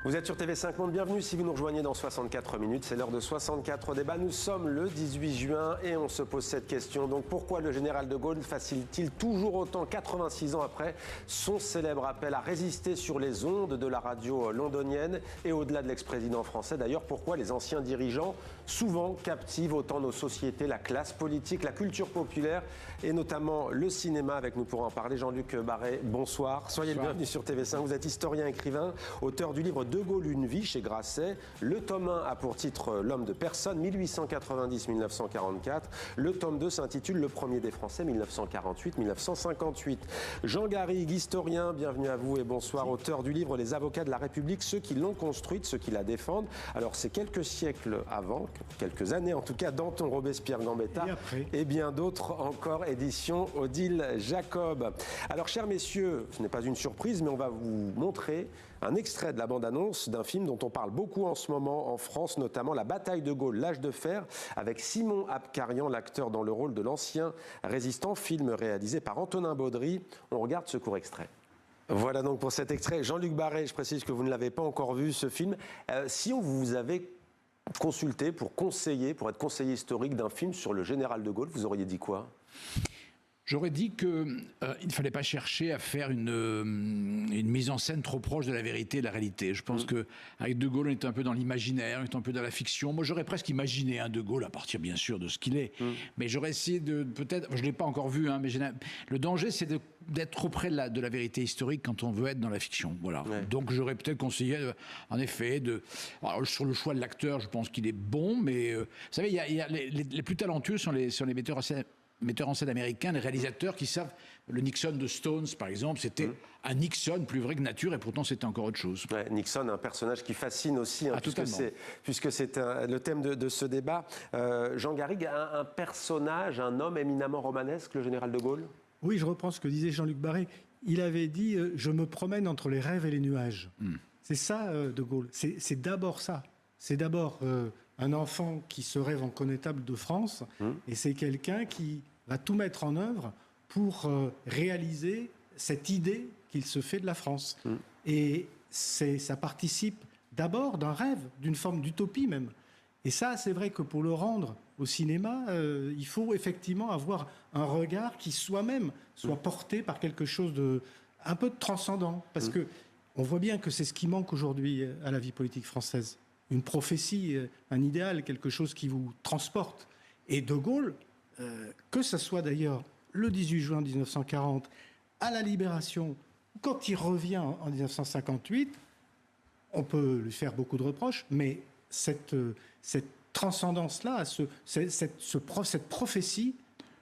Vous êtes sur TV5 Monde, bienvenue si vous nous rejoignez dans 64 minutes. C'est l'heure de 64 débats. Nous sommes le 18 juin et on se pose cette question. Donc pourquoi le général de Gaulle facilite-t-il toujours autant, 86 ans après, son célèbre appel à résister sur les ondes de la radio londonienne et au-delà de l'ex-président français? D'ailleurs, pourquoi les anciens dirigeants souvent captivent autant nos sociétés, la classe politique, la culture populaire et notamment le cinéma? Avec nous pour en parler, Jean-Luc Barré, bonsoir. Soyez le bienvenu sur TV5. Vous êtes historien, écrivain, auteur du livre De Gaulle, une vie chez Grasset. Le tome 1 a pour titre L'homme de personne, 1890-1944. Le tome 2 s'intitule Le premier des Français, 1948-1958. Jean Garrigue, historien, bienvenue à vous et bonsoir. Auteur du livre Les avocats de la République, ceux qui l'ont construite, ceux qui la défendent. Alors c'est quelques siècles avant, quelques années en tout cas, Danton, Robespierre, Gambetta et bien d'autres encore, édition Odile Jacob. Alors chers messieurs, ce n'est pas une surprise, mais on va vous montrer un extrait de la bande-annonce d'un film dont on parle beaucoup en ce moment en France, notamment La bataille de Gaulle, l'âge de fer, avec Simon Abkarian, l'acteur dans le rôle de l'ancien résistant, film réalisé par Antonin Baudry. On regarde ce court extrait. Voilà donc pour cet extrait. Jean-Luc Barré, je précise que vous ne l'avez pas encore vu ce film. Si on vous avait consulté pour conseiller, pour être conseiller historique d'un film sur le général de Gaulle, vous auriez dit quoi ? J'aurais dit qu'il ne fallait pas chercher à faire une mise en scène trop proche de la vérité et de la réalité. Je pense qu'avec De Gaulle, on est un peu dans l'imaginaire, on est un peu dans la fiction. Moi, j'aurais presque imaginé un De Gaulle, à partir bien sûr de ce qu'il est. Mais j'aurais essayé de, peut-être, je ne l'ai pas encore vu, mais le danger, c'est d'être trop près de la vérité historique quand on veut être dans la fiction. Voilà. Ouais. Donc j'aurais peut-être conseillé, en effet, alors, sur le choix de l'acteur, je pense qu'il est bon, mais vous savez, les plus talentueux sont les metteurs en scène américains, les réalisateurs qui savent. Le Nixon de Stones, par exemple, c'était un Nixon plus vrai que nature, et pourtant c'était encore autre chose. Ouais, Nixon, un personnage qui fascine aussi, puisque c'est le thème de ce débat. Jean Garrigue, un personnage, un homme éminemment romanesque, le général de Gaulle? Oui, je reprends ce que disait Jean-Luc Barré. Il avait dit « Je me promène entre les rêves et les nuages ». C'est ça, De Gaulle. C'est d'abord ça. C'est d'abord un enfant qui se rêve en connétable de France, et c'est quelqu'un qui va tout mettre en œuvre pour réaliser cette idée qu'il se fait de la France. Et ça participe d'abord d'un rêve, d'une forme d'utopie même. Et ça, c'est vrai que pour le rendre au cinéma, il faut effectivement avoir un regard qui soi-même soit porté par quelque chose un peu de transcendant. Parce que on voit bien que c'est ce qui manque aujourd'hui à la vie politique française. Une prophétie, un idéal, quelque chose qui vous transporte. Et De Gaulle, que ce soit d'ailleurs le 18 juin 1940, à la Libération, quand il revient en 1958, on peut lui faire beaucoup de reproches, mais cette transcendance-là, cette prophétie,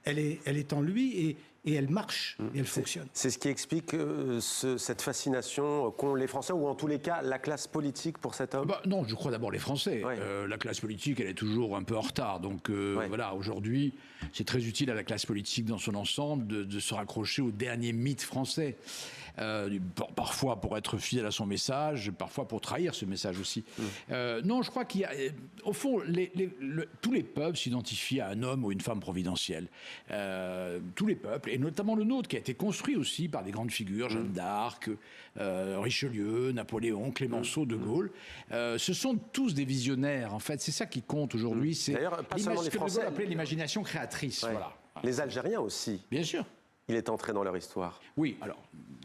elle est en lui et elle marche, et elle fonctionne. C'est ce qui explique cette fascination qu'ont les Français, ou en tous les cas la classe politique pour cet homme? Non, je crois d'abord les Français. La classe politique, elle est toujours un peu en retard. Donc voilà, aujourd'hui, c'est très utile à la classe politique dans son ensemble de se raccrocher au dernier mythe français. Parfois pour être fidèle à son message, parfois pour trahir ce message aussi. Non, je crois qu'il y a... Au fond, tous les peuples s'identifient à un homme ou une femme providentielle. Tous les peuples, et notamment le nôtre, qui a été construit aussi par des grandes figures, Jeanne d'Arc, Richelieu, Napoléon, Clémenceau, De Gaulle. Ce sont tous des visionnaires, en fait. C'est ça qui compte aujourd'hui. C'est d'ailleurs pas seulement les Français. De Gaulle appelait l'imagination créatrice. Voilà. Les Algériens aussi. Bien sûr. Il est entré dans leur histoire. Oui, alors,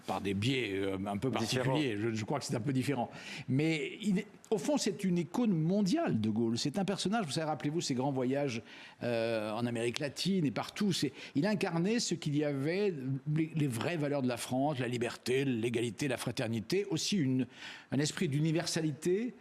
par des biais un peu particuliers, je crois que c'est un peu différent. Mais au fond, c'est une icône mondiale, De Gaulle. C'est un personnage, vous savez, rappelez-vous ses grands voyages en Amérique latine et partout. Il incarnait ce qu'il y avait, les vraies valeurs de la France, la liberté, l'égalité, la fraternité, aussi un esprit d'universalité.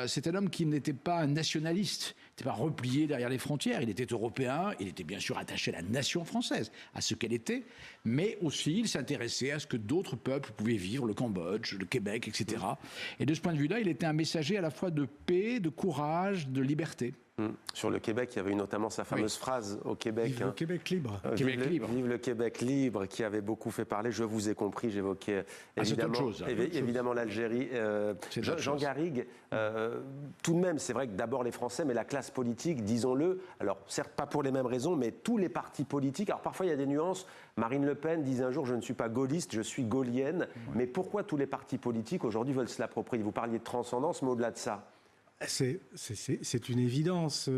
C'est un homme qui n'était pas un nationaliste, n'était pas replié derrière les frontières, il était européen, il était bien sûr attaché à la nation française, à ce qu'elle était, mais aussi il s'intéressait à ce que d'autres peuples pouvaient vivre, le Cambodge, le Québec, etc. Et de ce point de vue-là, il était un messager à la fois de paix, de courage, de liberté. Sur le Québec, il y avait notamment sa fameuse phrase au Québec. Vive le Québec libre. Vive le Québec libre, qui avait beaucoup fait parler. Je vous ai compris, j'évoquais évidemment l'Algérie. Jean Garrigue, tout de même, c'est vrai que d'abord les Français, mais la classe classe politique, disons-le, alors certes pas pour les mêmes raisons, mais tous les partis politiques, alors parfois il y a des nuances, Marine Le Pen disait un jour je ne suis pas gaulliste, je suis gaullienne, mais pourquoi tous les partis politiques aujourd'hui veulent se l'approprier? Vous parliez de transcendance, mais au-delà de ça. C'est une évidence.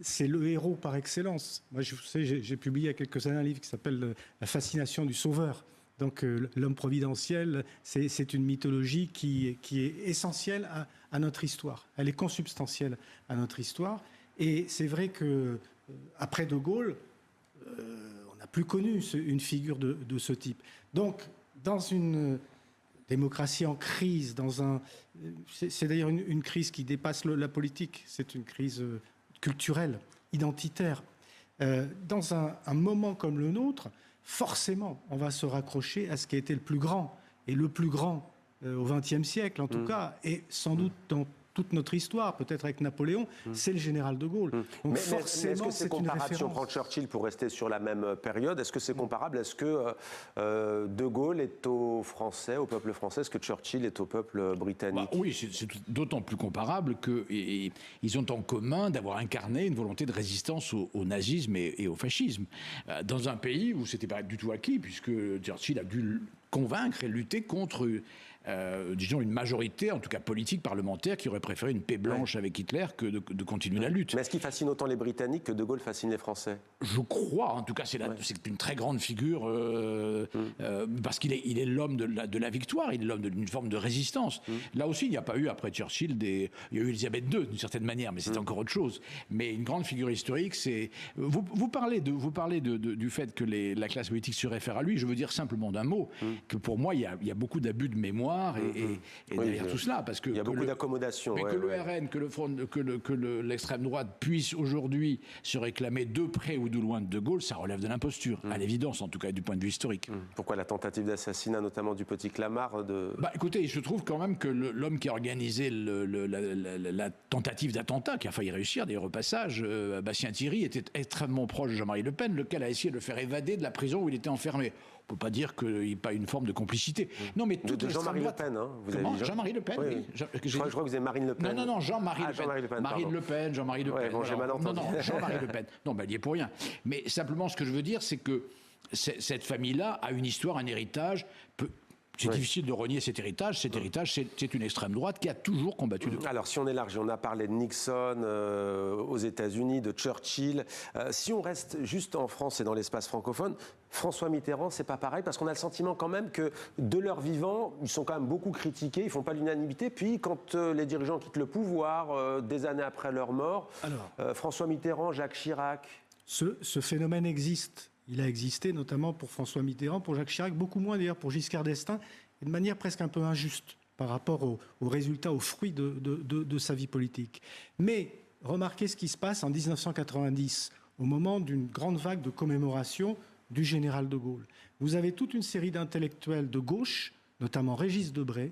C'est le héros par excellence. Moi, j'ai publié il y a quelques années un livre qui s'appelle La fascination du sauveur. Donc, l'homme providentiel, c'est une mythologie qui est essentielle à notre histoire. Elle est consubstantielle à notre histoire. Et c'est vrai que après De Gaulle, on n'a plus connu une figure de ce type. Donc, dans une démocratie en crise, c'est d'ailleurs une crise qui dépasse la politique, c'est une crise culturelle, identitaire. Dans un moment comme le nôtre, forcément, on va se raccrocher à ce qui a été le plus grand, et le plus grand au XXe siècle en tout cas, et sans doute dans toute notre histoire, peut-être avec Napoléon, c'est le général de Gaulle. Donc forcément, est-ce que c'est comparable si on prend Churchill pour rester sur la même période? Est-ce que c'est comparable? Est-ce que de Gaulle est au Français, au peuple français? Est-ce que Churchill est au peuple britannique? Oui, c'est d'autant plus comparable qu'ils ont en commun d'avoir incarné une volonté de résistance au nazisme et au fascisme. Dans un pays où c'était pas du tout acquis, puisque Churchill a dû convaincre et lutter contre disons une majorité, en tout cas politique, parlementaire, qui aurait préféré une paix blanche avec Hitler que de continuer la lutte. Mais est-ce qu'il fascine autant les Britanniques que De Gaulle fascine les Français? Je crois, en tout cas, c'est une très grande figure, parce qu'il est l'homme de la victoire, il est l'homme d'une forme de résistance. Là aussi, il n'y a pas eu, après Churchill, il y a eu Elisabeth II, d'une certaine manière, mais c'est encore autre chose. Mais une grande figure historique, c'est... Vous parlez du fait que la classe politique se réfère à lui, je veux dire simplement d'un mot, que pour moi, il y a beaucoup d'abus de mémoire et derrière tout cela, parce que... Il y a beaucoup d'accommodations. Mais que le RN, que l'extrême droite puisse aujourd'hui se réclamer de près ou de loin de Gaulle, ça relève de l'imposture, à l'évidence, en tout cas du point de vue historique. Pourquoi la tentative d'assassinat, notamment du petit Clamart Écoutez, il se trouve quand même que l'homme qui a organisé la tentative d'attentat, qui a failli réussir, des repassages, Bastien Thierry, était extrêmement proche de Jean-Marie Le Pen, lequel a essayé de le faire évader de la prison où il était enfermé. On ne peut pas dire qu'il n'y ait pas une forme de complicité. Non, mais de Jean-Marie Le Pen, hein, vous avez dit Jean-Marie Le Pen, oui. Je crois que vous avez Marine Le Pen. Non, Jean-Marie Le Pen. Jean-Marie Le Pen. Marine Le Pen, Jean-Marie Le Pen. Bon, j'ai mal entendu. Non, Jean-Marie Le Pen. Non, il n'y est pour rien. Mais simplement, ce que je veux dire, c'est que cette famille-là a une histoire, un héritage. C'est difficile de renier cet héritage. Cet héritage, c'est une extrême droite qui a toujours combattu De Gaulle. Alors, si on élargit, on a parlé de Nixon aux États-Unis, de Churchill. Si on reste juste en France et dans l'espace francophone, François Mitterrand, c'est pas pareil, parce qu'on a le sentiment quand même que de leur vivant, ils sont quand même beaucoup critiqués, ils font pas l'unanimité. Puis, quand les dirigeants quittent le pouvoir, des années après leur mort, François Mitterrand, Jacques Chirac... Ce phénomène existe. Il a existé notamment pour François Mitterrand, pour Jacques Chirac, beaucoup moins d'ailleurs pour Giscard d'Estaing, et de manière presque un peu injuste par rapport aux résultats, aux fruits de sa vie politique. Mais remarquez ce qui se passe en 1990, au moment d'une grande vague de commémoration du général de Gaulle. Vous avez toute une série d'intellectuels de gauche, notamment Régis Debray,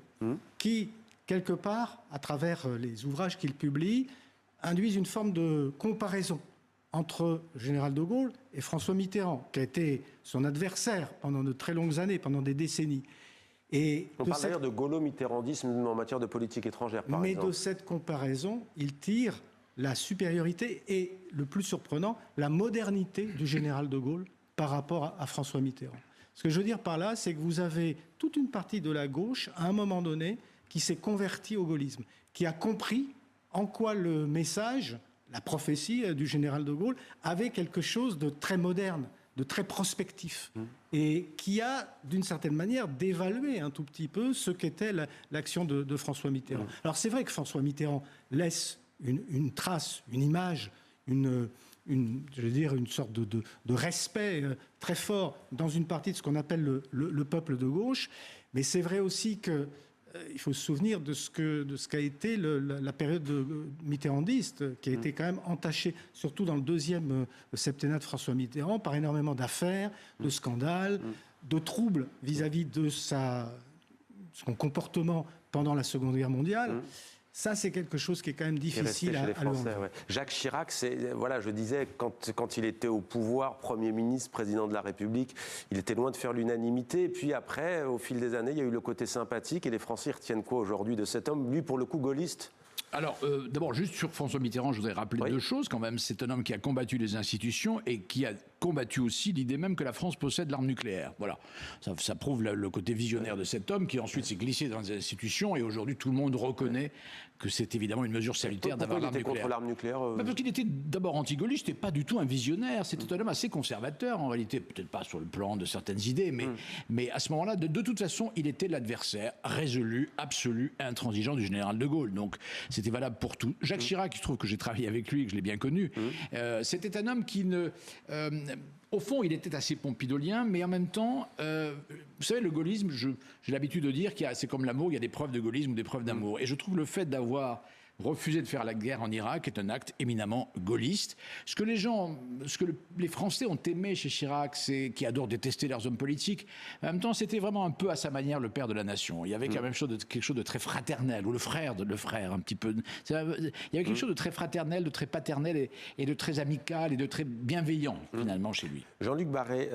qui, quelque part, à travers les ouvrages qu'il publie, induisent une forme de comparaison entre le général de Gaulle et François Mitterrand, qui a été son adversaire pendant de très longues années, pendant des décennies. Et on parle d'ailleurs de gaulo-mitterrandisme en matière de politique étrangère, par exemple. Mais de cette comparaison, il tire la supériorité et, le plus surprenant, la modernité du général de Gaulle par rapport à François Mitterrand. Ce que je veux dire par là, c'est que vous avez toute une partie de la gauche, à un moment donné, qui s'est convertie au gaullisme, qui a compris en quoi le message... La prophétie du général de Gaulle avait quelque chose de très moderne, de très prospectif, et qui a, d'une certaine manière, dévalué un tout petit peu ce qu'était l'action de François Mitterrand. Alors c'est vrai que François Mitterrand laisse une trace, une image, une sorte de respect très fort dans une partie de ce qu'on appelle le peuple de gauche, mais c'est vrai aussi que il faut se souvenir de ce qu'a été la période mitterrandiste, qui a été quand même entachée, surtout dans le deuxième septennat de François Mitterrand, par énormément d'affaires, de scandales, de troubles vis-à-vis de son comportement pendant la Seconde Guerre mondiale. Ça, c'est quelque chose qui est quand même difficile à Français, Jacques Chirac, je disais, quand il était au pouvoir, Premier ministre, président de la République, il était loin de faire l'unanimité. Et puis après, au fil des années, il y a eu le côté sympathique. Et les Français retiennent quoi aujourd'hui de cet homme, lui, pour le coup, gaulliste ? Alors, d'abord, juste sur François Mitterrand, je voudrais rappeler deux choses quand même. C'est un homme qui a combattu les institutions et qui a combattu aussi l'idée même que la France possède l'arme nucléaire. Voilà, ça prouve le côté visionnaire de cet homme qui ensuite s'est glissé dans les institutions et aujourd'hui tout le monde reconnaît que c'est évidemment une mesure salutaire d'avoir l'arme nucléaire. Contre l'arme nucléaire Parce qu'il était d'abord anti-gaulliste et pas du tout un visionnaire. C'était un homme assez conservateur en réalité, peut-être pas sur le plan de certaines idées, mais à ce moment-là, de toute façon, il était l'adversaire résolu, absolu, intransigeant du général de Gaulle. Donc c'était valable pour tout. Jacques Chirac, il se trouve que j'ai travaillé avec lui et que je l'ai bien connu. C'était un homme qui ne... au fond, il était assez pompidolien, mais en même temps, vous savez, le gaullisme, j'ai l'habitude de dire que c'est comme l'amour, il y a des preuves de gaullisme ou des preuves d'amour. Et je trouve le fait d'avoir refusé de faire la guerre en Irak est un acte éminemment gaulliste. Ce que les Français ont aimé chez Chirac, c'est qu'ils adorent détester leurs hommes politiques. En même temps, c'était vraiment un peu à sa manière le père de la nation. Il y avait quand même quelque chose de très fraternel, ou le frère un petit peu. Il y avait quelque chose de très fraternel, de très paternel et de très amical et de très bienveillant finalement chez lui. Jean-Luc Barré,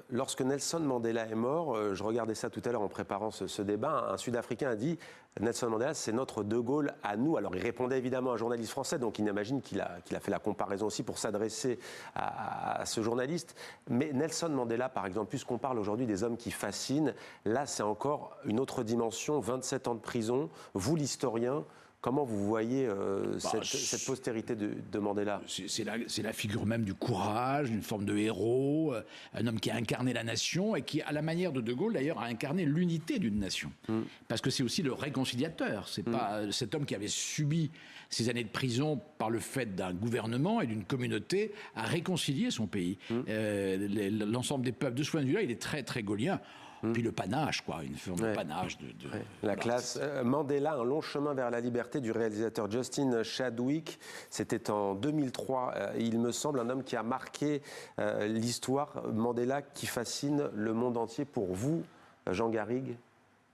lorsque Nelson Mandela est mort, je regardais ça tout à l'heure en préparant ce débat, un Sud-Africain a dit Nelson Mandela, c'est notre De Gaulle à nous. Alors il répondait évidemment à un journaliste français, donc il imagine qu'il a fait la comparaison aussi pour s'adresser à ce journaliste. Mais Nelson Mandela, par exemple, puisqu'on parle aujourd'hui des hommes qui fascinent, là c'est encore une autre dimension, 27 ans de prison. Vous, l'historien, comment vous voyez cette postérité de Mandela ? C'est la figure même du courage, une forme de héros, un homme qui a incarné la nation et qui, à la manière de Gaulle d'ailleurs, a incarné l'unité d'une nation. Parce que c'est aussi le réconciliateur. C'est pas cet homme qui avait subi ces années de prison par le fait d'un gouvernement et d'une communauté à réconcilier son pays. L'ensemble des peuples, de ce point de vue-là, il est très très gaullien. Puis le panache, quoi, une forme de panache. La classe. Mandela, un long chemin vers la liberté du réalisateur Justin Chadwick. C'était en 2003. Il me semble un homme qui a marqué l'histoire. Mandela qui fascine le monde entier pour vous, Jean Garrigue.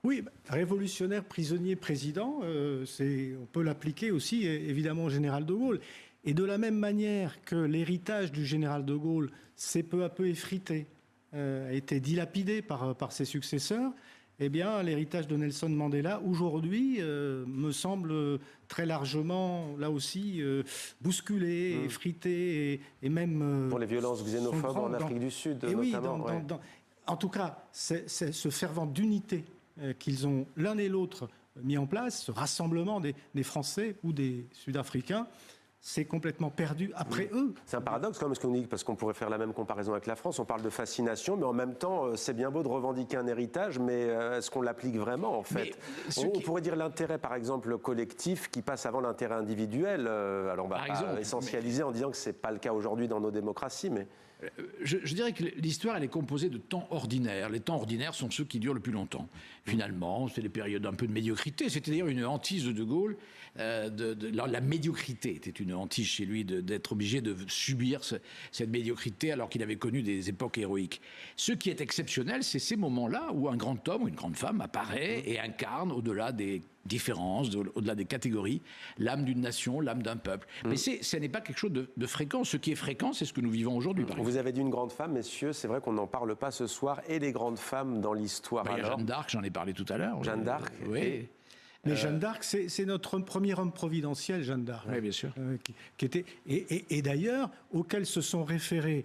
Oui, révolutionnaire, prisonnier, président, on peut l'appliquer aussi évidemment au général de Gaulle. Et de la même manière que l'héritage du général de Gaulle s'est peu à peu effrité, a été dilapidé par ses successeurs, eh bien, l'héritage de Nelson Mandela, aujourd'hui, me semble très largement, là aussi, bousculé, effrité, et même... pour les violences xénophobes en Afrique du Sud, notamment. En tout cas, c'est ce fervent d'unité qu'ils ont l'un et l'autre mis en place, ce rassemblement des Français ou des Sud-Africains, c'est complètement perdu après eux. C'est un paradoxe quand même ce qu'on dit, parce qu'on pourrait faire la même comparaison avec la France. On parle de fascination, mais en même temps, c'est bien beau de revendiquer un héritage, mais est-ce qu'on l'applique vraiment en fait ? On pourrait dire l'intérêt, par exemple, collectif qui passe avant l'intérêt individuel. Alors on va pas essentialiser en disant que c'est pas le cas aujourd'hui dans nos démocraties, mais... Je dirais que l'histoire, elle est composée de temps ordinaires. Les temps ordinaires sont ceux qui durent le plus longtemps. Finalement, c'est des périodes un peu de médiocrité. C'était d'ailleurs une hantise de Gaulle. La médiocrité était une hantise chez lui, d'être obligé de subir cette médiocrité alors qu'il avait connu des époques héroïques. Ce qui est exceptionnel, c'est ces moments-là où un grand homme ou une grande femme apparaît et incarne, au-delà des différences, au-delà des catégories, l'âme d'une nation, l'âme d'un peuple. Mais ce n'est pas quelque chose de fréquent. Ce qui est fréquent, c'est ce que nous vivons aujourd'hui. Vous avez dit une grande femme, messieurs, c'est vrai qu'on n'en parle pas ce soir. Et les grandes femmes dans l'histoire, alors Jeanne d'Arc, j'en ai parlé tout à l'heure. Jeanne d'Arc, oui. Mais Jeanne d'Arc, c'est notre premier homme providentiel, Jeanne d'Arc. Oui, bien sûr. Qui était, et d'ailleurs, auquel se sont référés,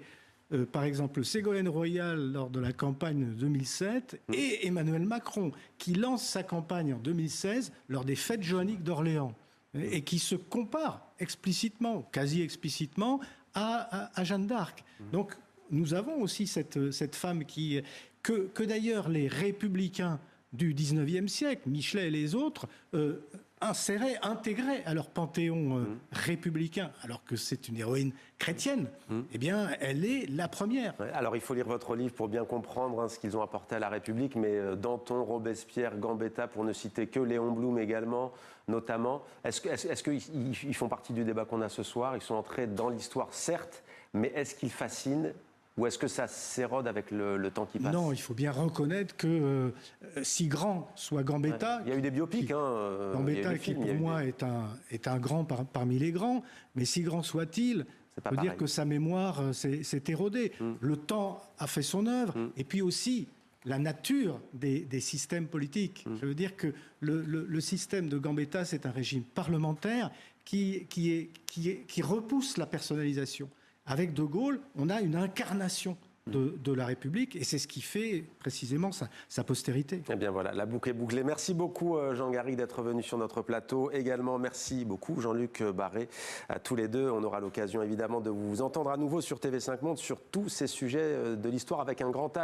par exemple, Ségolène Royal lors de la campagne 2007 et Emmanuel Macron, qui lance sa campagne en 2016 lors des fêtes joanniques d'Orléans et qui se compare explicitement, quasi explicitement, à Jeanne d'Arc. Donc, nous avons aussi cette femme que d'ailleurs les républicains du 19e siècle, Michelet et les autres, intégraient à leur panthéon républicain, alors que c'est une héroïne chrétienne, eh bien, elle est la première. Ouais, alors, il faut lire votre livre pour bien comprendre ce qu'ils ont apporté à la République, mais Danton, Robespierre, Gambetta, pour ne citer que Léon Blum également, notamment. Est-ce qu'ils font partie du débat qu'on a ce soir ? Ils sont entrés dans l'histoire, certes, mais est-ce qu'ils fascinent ? Ou est-ce que ça s'érode avec le temps qui passe ? Non, il faut bien reconnaître que si grand soit Gambetta... Ouais. Il y a eu des biopics. Gambetta, qui pour moi est un grand parmi les grands, mais si grand soit-il, ça veut dire que sa mémoire s'est érodée. Le temps a fait son œuvre, et puis aussi, la nature des systèmes politiques. Je veux dire que le système de Gambetta, c'est un régime parlementaire qui repousse la personnalisation. Avec De Gaulle, on a une incarnation de la République, et c'est ce qui fait précisément sa postérité. Eh bien voilà, la boucle est bouclée. Merci beaucoup Jean Garrigue d'être venu sur notre plateau. Également, merci beaucoup Jean-Luc Barré, à tous les deux. On aura l'occasion évidemment de vous entendre à nouveau sur TV5 Monde sur tous ces sujets de l'histoire avec un grand H.